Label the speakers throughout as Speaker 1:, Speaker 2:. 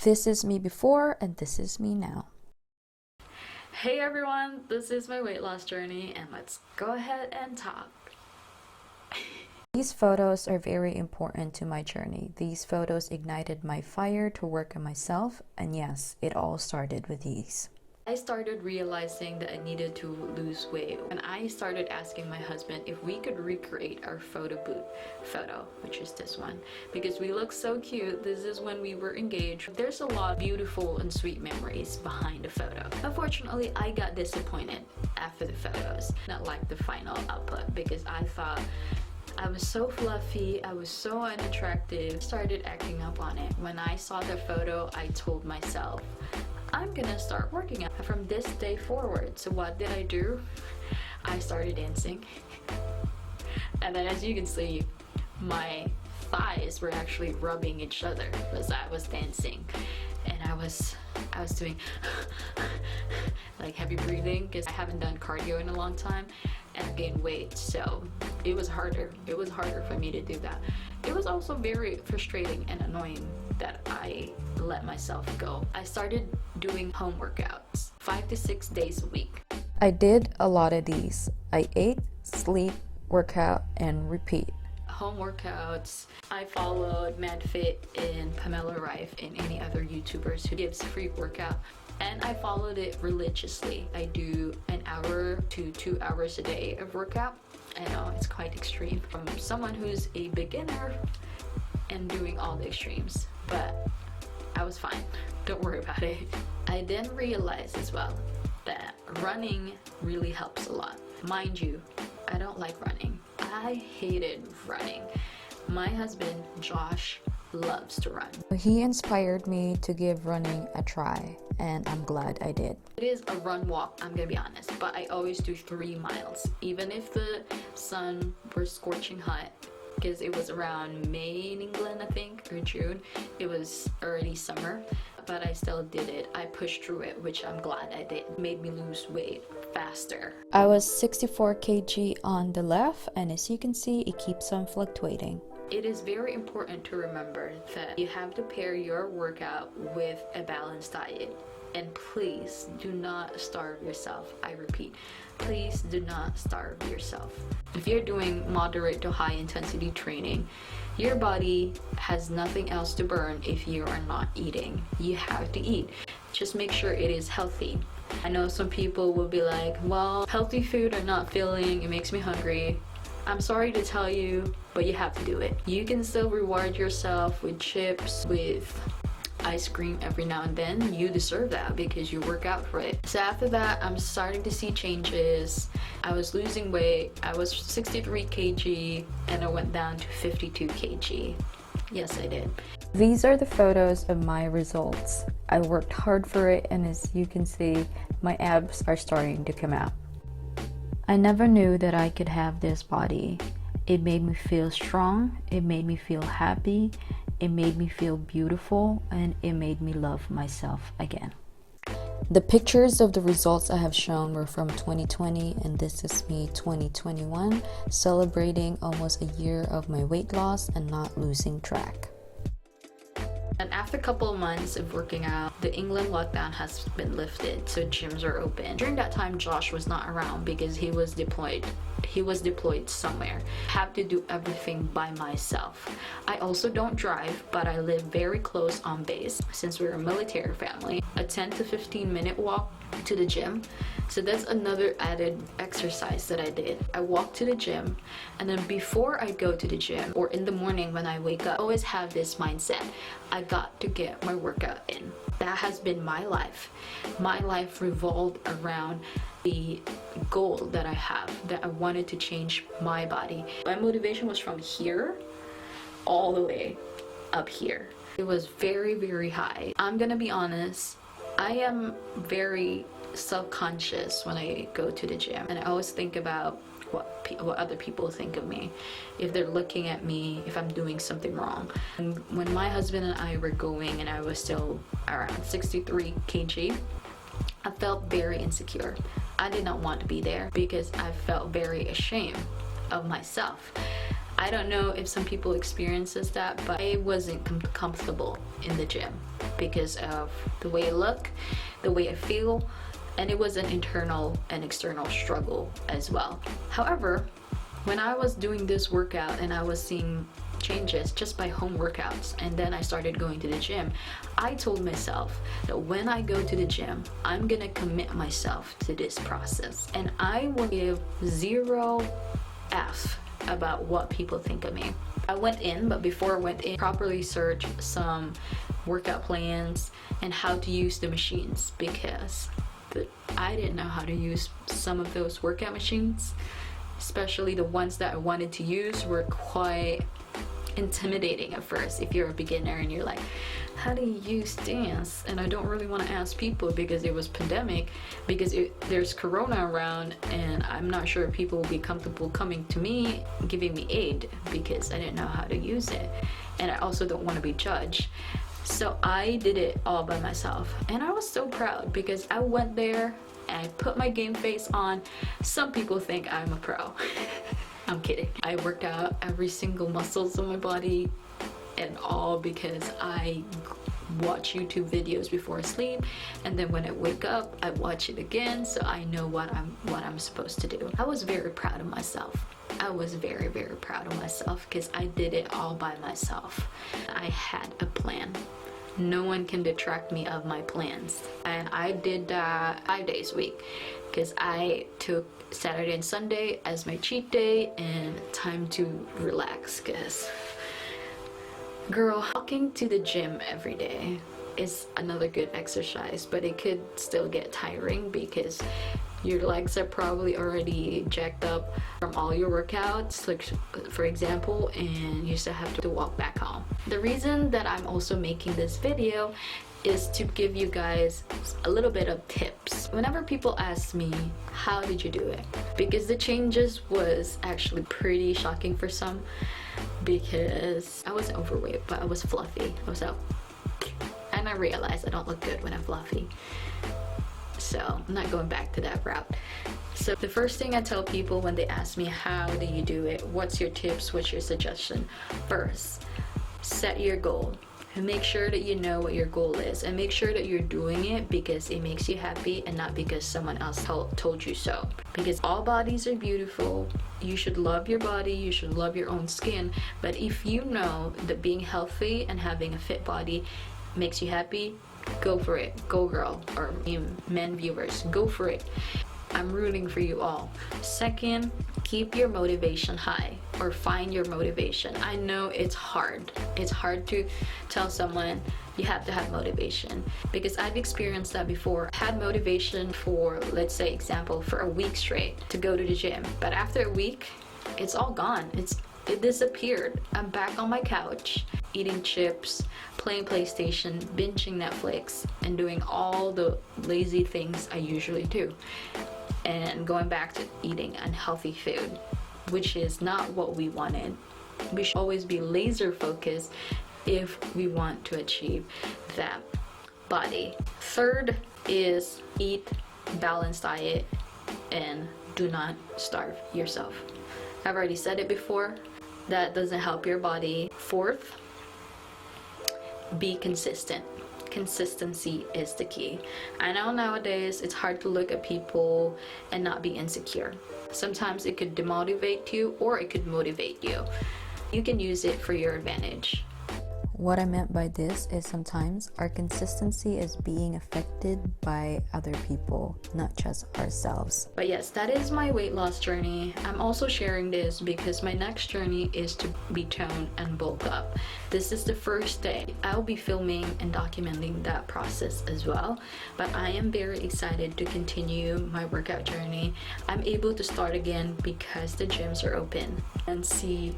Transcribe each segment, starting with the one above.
Speaker 1: This is me before and this is me now.
Speaker 2: Hey everyone, this is my weight loss journey and let's go ahead and talk.
Speaker 1: These photos are very important to my journey. These photos ignited my fire to work on myself, and yes, it all started with these.
Speaker 2: I started realizing that I needed to lose weight, and I started asking my husband if we could recreate our photo booth photo, which is this one, because we look so cute. This is when we were engaged. There's a lot of beautiful and sweet memories behind the photo. Unfortunately, I got disappointed after the photos, not like the final output, because I thought I was so fluffy, I was so unattractive. I started acting up on it. When I saw the photo, I told myself, I'm gonna start working out from this day forward. So what did I do? I started dancing. And then as you can see, my thighs were actually rubbing each other as I was dancing. And I was doing like heavy breathing because I haven't done cardio in a long time and I've gained weight, so it was harder for me to do that. It was also very frustrating and annoying that I let myself go. I started doing home workouts 5 to 6 days a week.
Speaker 1: I did a lot of these. I ate, sleep, workout, and repeat.
Speaker 2: Home workouts. I followed MadFit and Pamela Rife and any other YouTubers who gives free workout, and I followed it religiously. I do an hour to 2 hours a day of workout. I know it's quite extreme from someone who's a beginner and doing all the extremes, but I was fine. Don't worry about it. I then realized as well that running really helps a lot. Mind you, I don't like running. I hated running. My husband, Josh, loves to run.
Speaker 1: He inspired me to give running a try, and I'm glad I did.
Speaker 2: It is a run walk, I'm gonna be honest, but I always do 3 miles. Even if the sun was scorching hot, because it was around May in England, I think, or June. It was already summer, but I still did it. I pushed through it, which I'm glad I did. It made me lose weight faster.
Speaker 1: I was 64 kg on the left, and as you can see, it keeps on fluctuating.
Speaker 2: It is very important to remember that you have to pair your workout with a balanced diet. And please do not starve yourself. I repeat, please do not starve yourself. If you're doing moderate to high intensity training, your body has nothing else to burn if you are not eating. You have to eat. Just make sure it is healthy. I know some people will be like, well, healthy food I'm not feeling, it makes me hungry. I'm sorry to tell you, but you have to do it. You can still reward yourself with chips, with ice cream every now and then. You deserve that because you work out for it. So after that, I'm starting to see changes. I was losing weight. I was 63 kg and I went down to 52 kg. Yes, I did.
Speaker 1: These are the photos of my results. I worked hard for it, and as you can see, my abs are starting to come out. I never knew that I could have this body. It made me feel strong. It made me feel happy. It made me feel beautiful, and it made me love myself again. The pictures of the results I have shown were from 2020, and this is me 2021, celebrating almost a year of my weight loss and not losing track.
Speaker 2: And after a couple of months of working out, the England lockdown has been lifted, so gyms are open. During that time, Josh was not around because he was deployed. He was deployed somewhere. I have to do everything by myself. I also don't drive, but I live very close on base. Since we're a military family, a 10 to 15 minute walk to the gym. So that's another added exercise that I did. I walk to the gym, and then before I go to the gym or in the morning when I wake up, I always have this mindset. I got to get my workout in. That has been my life. My life revolved around the goal that I have, that I wanted to change my body. My motivation was from here all the way up here. It was very, very high. I'm gonna be honest, I am very self-conscious when I go to the gym, and I always think about what other people think of me, if they're looking at me, if I'm doing something wrong. And when my husband and I were going and I was still around 63 kg, I felt very insecure. I did not want to be there because I felt very ashamed of myself. I don't know if some people experiences that, but I wasn't comfortable in the gym because of the way I look, the way I feel, and it was an internal and external struggle as well. However, when I was doing this workout and I was seeing changes just by home workouts, and then I started going to the gym, I told myself that when I go to the gym, I'm gonna commit myself to this process and I will give 0 F about what people think of me. I went in, but before I went in, properly searched some workout plans and how to use the machines, because I didn't know how to use some of those workout machines, especially the ones that I wanted to use were quite intimidating at first if you're a beginner and you're like, how do you use dance? And I don't really want to ask people because it was pandemic, because there's corona around, and I'm not sure if people will be comfortable coming to me giving me aid because I didn't know how to use it, and I also don't want to be judged. So I did it all by myself, and I was so proud because I went there and I put my game face on. Some people think I'm a pro. I'm kidding. I worked out every single muscles of my body and all because I watch YouTube videos before I sleep, and then when I wake up I watch it again, so I know what I'm supposed to do. I was very proud of myself. I was very, very proud of myself because I did it all by myself. I had a plan. No one can detract me of my plans, and I did that 5 days a week because I took Saturday and Sunday as my cheat day and time to relax, because girl, walking to the gym every day is another good exercise, but it could still get tiring because your legs are probably already jacked up from all your workouts, like for example, and you still have to walk back home. The reason that I'm also making this video is to give you guys a little bit of tips. Whenever people ask me, how did you do it? Because the changes was actually pretty shocking for some, because I wasn't overweight, but I was fluffy. I was out, and I realized I don't look good when I'm fluffy. So I'm not going back to that route. So the first thing I tell people when they ask me, how do you do it? What's your tips? What's your suggestion? First, set your goal. And make sure that you know what your goal is, and make sure that you're doing it because it makes you happy and not because someone else told you so. Because all bodies are beautiful. You should love your body, you should love your own skin. But if you know that being healthy and having a fit body makes you happy, go for it. Go girl, or men viewers, go for it. I'm rooting for you all. Second, keep your motivation high, or find your motivation. I know it's hard. It's hard to tell someone you have to have motivation, because I've experienced that before. I had motivation for, let's say example, for a week straight to go to the gym, but after a week, it's all gone. It disappeared. I'm back on my couch, eating chips, playing PlayStation, binging Netflix, and doing all the lazy things I usually do. And going back to eating unhealthy food, which is not what we wanted. We should always be laser focused if we want to achieve that body. Third is eat balanced diet and do not starve yourself. I've already said it before. That doesn't help your body. Fourth, be consistent. Consistency is the key. I know nowadays it's hard to look at people and not be insecure. Sometimes it could demotivate you, or it could motivate you. You can use it for your advantage.
Speaker 1: What I meant by this is sometimes our consistency is being affected by other people, not just ourselves.
Speaker 2: But yes, that is my weight loss journey. I'm also sharing this because my next journey is to be toned and bulk up. This is the first day. I'll be filming and documenting that process as well. But I am very excited to continue my workout journey. I'm able to start again because the gyms are open, and see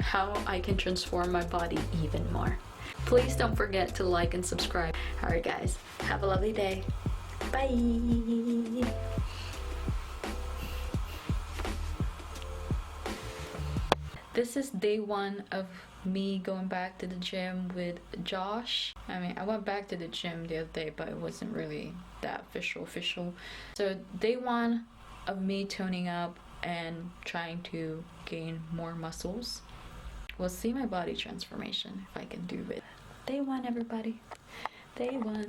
Speaker 2: how I can transform my body even more. Please don't forget to like and subscribe. Alright guys, have a lovely day. Bye! This is day 1 of me going back to the gym with Josh. I went back to the gym the other day, but it wasn't really that official. So day 1 of me toning up and trying to gain more muscles. We'll see my body transformation if I can do it. Day one, everybody. Day one.